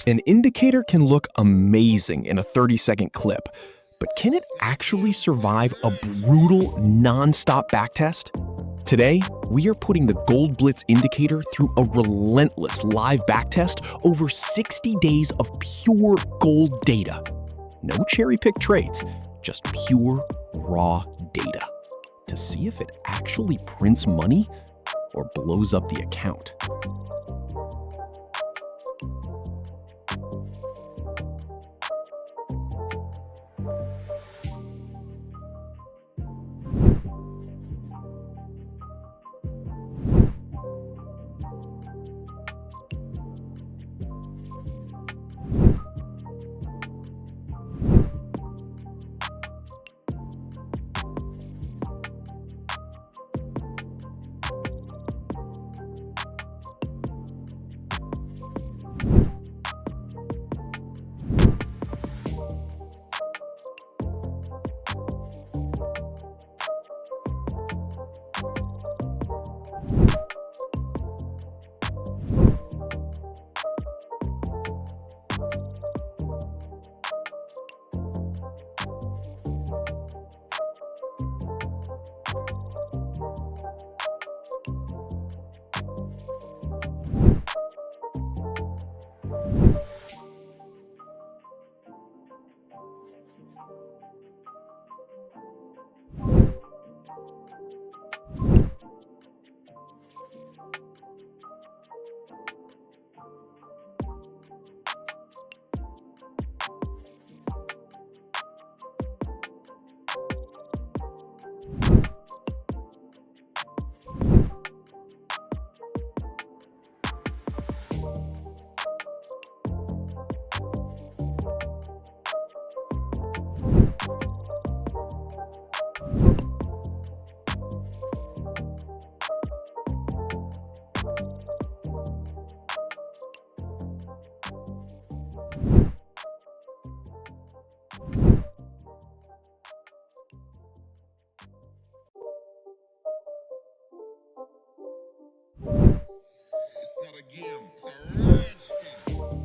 An indicator can look amazing in a 30-second clip, but can it actually survive a brutal, non-stop backtest? Today, we are putting the Gold Blitz Indicator through a relentless live backtest over 60 days of pure gold data. No cherry-picked trades, just pure, raw data to see if it actually prints money or blows up the account. It's not a game, it's a rage thing.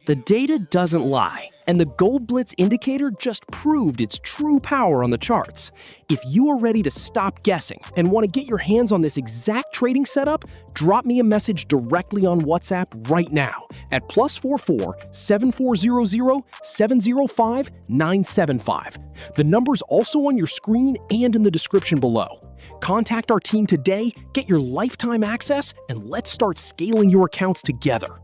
The data doesn't lie, and the Gold Blitz Indicator just proved its true power on the charts. If you are ready to stop guessing and want to get your hands on this exact trading setup, drop me a message directly on WhatsApp right now at +44 7400 705 975. The number's also on your screen and in the description below. Contact our team today, get your lifetime access, and let's start scaling your accounts together.